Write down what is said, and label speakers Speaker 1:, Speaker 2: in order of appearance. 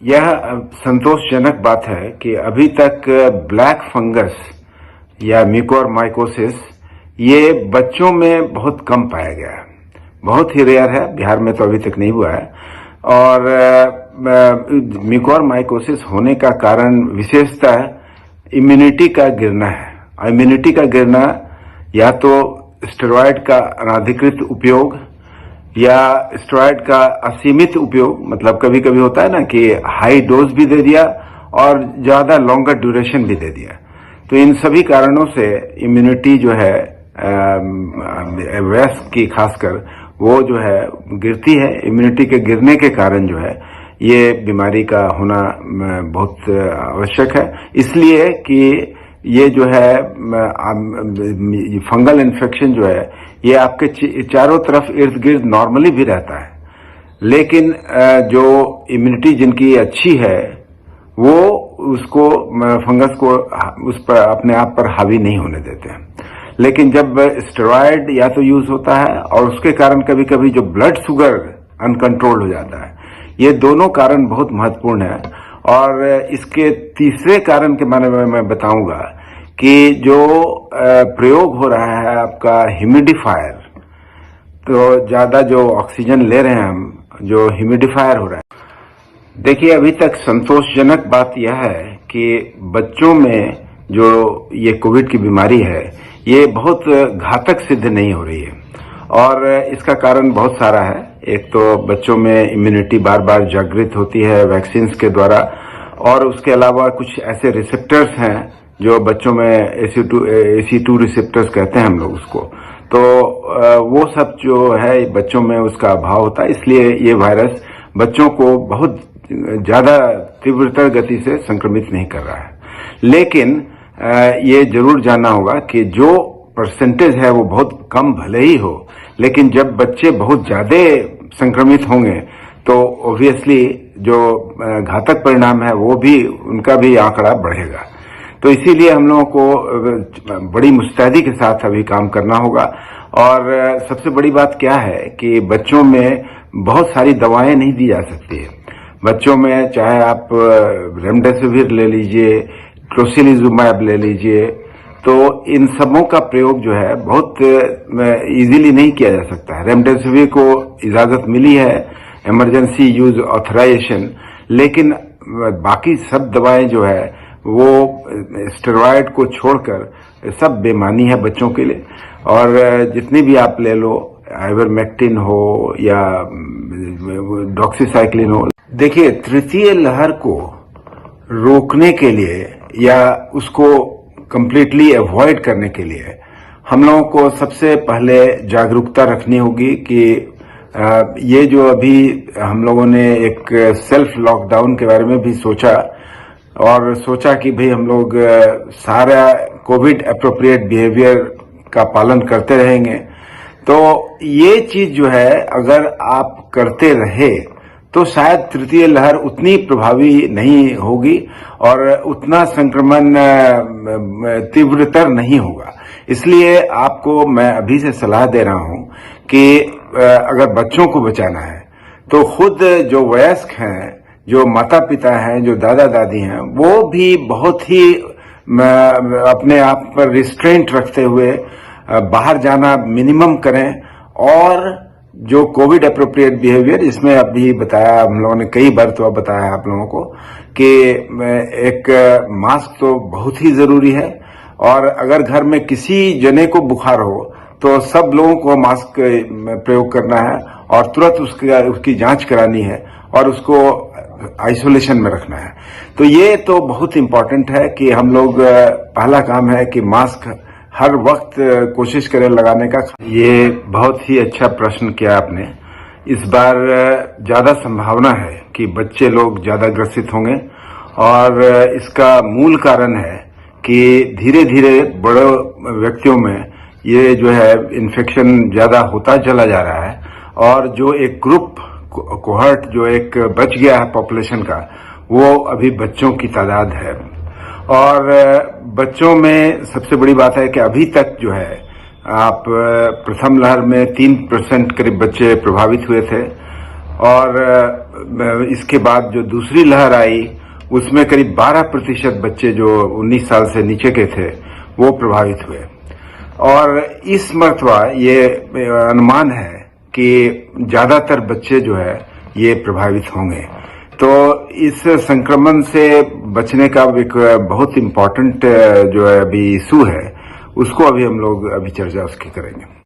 Speaker 1: यह संतोषजनक बात है कि अभी तक ब्लैक फंगस या म्यूकोरमाइकोसिस ये बच्चों में बहुत कम पाया गया है। बहुत ही रेयर है, बिहार में तो अभी तक नहीं हुआ है। और म्यूकोरमाइकोसिस होने का कारण विशेषतः इम्यूनिटी का गिरना है। इम्यूनिटी का गिरना या तो स्टेरॉयड का अनाधिकृत उपयोग या स्टेरॉयड का असीमित उपयोग, मतलब कभी कभी होता है ना कि हाई डोज भी दे दिया और ज्यादा लॉन्गर ड्यूरेशन भी दे दिया। तो इन सभी कारणों से इम्यूनिटी जो है वयस्क की खासकर वो जो है गिरती है। इम्यूनिटी के गिरने के कारण जो है ये बीमारी का होना बहुत आवश्यक है, इसलिए कि ये जो है फंगल इन्फेक्शन जो है ये आपके चारों तरफ इर्द गिर्द नॉर्मली भी रहता है, लेकिन जो इम्यूनिटी जिनकी अच्छी है वो उसको फंगस को उस पर अपने आप पर हावी नहीं होने देते हैं। लेकिन जब स्टेरॉयड या तो यूज होता है और उसके कारण कभी कभी जो ब्लड शुगर अनकंट्रोल हो जाता है, ये दोनों कारण बहुत महत्वपूर्ण है। और इसके तीसरे कारण के बारे में मैं बताऊंगा कि जो प्रयोग हो रहा है आपका ह्यूमिडिफायर, तो ज्यादा जो ऑक्सीजन ले रहे हैं हम, जो ह्यूमिडिफायर हो रहा है। देखिए, अभी तक संतोषजनक बात यह है कि बच्चों में जो ये कोविड की बीमारी है ये बहुत घातक सिद्ध नहीं हो रही है। और इसका कारण बहुत सारा है। एक तो बच्चों में इम्यूनिटी बार बार जागृत होती है वैक्सीन के द्वारा, और उसके अलावा कुछ ऐसे रिसेप्टर्स हैं जो बच्चों में AC2 रिसेप्टर्स कहते हैं हम लोग उसको, तो वो सब जो है बच्चों में उसका अभाव होता है, इसलिए ये वायरस बच्चों को बहुत ज्यादा तीव्रतर गति से संक्रमित नहीं कर रहा है। लेकिन ये जरूर जानना होगा कि जो परसेंटेज है वो बहुत कम भले ही हो, लेकिन जब बच्चे बहुत ज्यादा संक्रमित होंगे तो ऑब्वियसली जो घातक परिणाम है वो भी, उनका भी आंकड़ा बढ़ेगा। तो इसीलिए हम लोगों को बड़ी मुस्तैदी के साथ अभी काम करना होगा। और सबसे बड़ी बात क्या है कि बच्चों में बहुत सारी दवाएं नहीं दी जा सकती है। बच्चों में चाहे आप रेमडेसिविर ले लीजिए, टोसिलिजुमैब ले लीजिए, तो इन सबों का प्रयोग जो है बहुत इजीली नहीं किया जा सकता है। रेमडेसिविर को इजाजत मिली है, इमरजेंसी यूज ऑथराइजेशन, लेकिन बाकी सब दवाएं जो है वो स्टेरॉयड को छोड़कर सब बेमानी है बच्चों के लिए। और जितनी भी आप ले लो, आइवरमेक्टिन हो या डॉक्सीसाइक्लिन हो। देखिए, तृतीय लहर को रोकने के लिए या उसको कंप्लीटली अवॉइड करने के लिए हम लोगों को सबसे पहले जागरूकता रखनी होगी कि ये जो अभी हम लोगों ने एक सेल्फ लॉकडाउन के बारे में भी सोचा, और सोचा कि भाई हम लोग सारा कोविड एप्रोप्रिएट बिहेवियर का पालन करते रहेंगे। तो ये चीज जो है अगर आप करते रहे तो शायद तृतीय लहर उतनी प्रभावी नहीं होगी और उतना संक्रमण तीव्रतर नहीं होगा। इसलिए आपको मैं अभी से सलाह दे रहा हूं कि अगर बच्चों को बचाना है तो खुद जो वयस्क हैं, जो माता पिता हैं, जो दादा दादी हैं, वो भी बहुत ही अपने आप पर रिस्ट्रेंट रखते हुए बाहर जाना मिनिमम करें। और जो कोविड एप्रोप्रिएट बिहेवियर, इसमें अभी बताया हम लोगों ने, कई बार तो अब बताया आप लोगों को कि एक मास्क तो बहुत ही जरूरी है। और अगर घर में किसी जने को बुखार हो तो सब लोगों को मास्क प्रयोग करना है और तुरंत उसकी जांच करानी है और उसको आइसोलेशन में रखना है। तो ये तो बहुत इंपॉर्टेंट है कि हम लोग, पहला काम है कि मास्क हर वक्त कोशिश करें लगाने का। ये बहुत ही अच्छा प्रश्न किया आपने। इस बार ज्यादा संभावना है कि बच्चे लोग ज्यादा ग्रसित होंगे, और इसका मूल कारण है कि धीरे धीरे बड़े व्यक्तियों में ये जो है इन्फेक्शन ज्यादा होता चला जा रहा है। और जो एक ग्रुप कोहर्ट जो एक बच गया है पॉपुलेशन का, वो अभी बच्चों की तादाद है। और बच्चों में सबसे बड़ी बात है कि अभी तक जो है आप प्रथम लहर में 3% करीब बच्चे प्रभावित हुए थे, और इसके बाद जो दूसरी लहर आई उसमें करीब 12% बच्चे जो 19 साल से नीचे के थे वो प्रभावित हुए। और इस मर्तबा ये अनुमान है कि ज्यादातर बच्चे जो है ये प्रभावित होंगे। तो इस संक्रमण से बचने का एक बहुत इम्पोर्टेंट जो है अभी इशू है, उसको अभी हम लोग चर्चा उसकी करेंगे।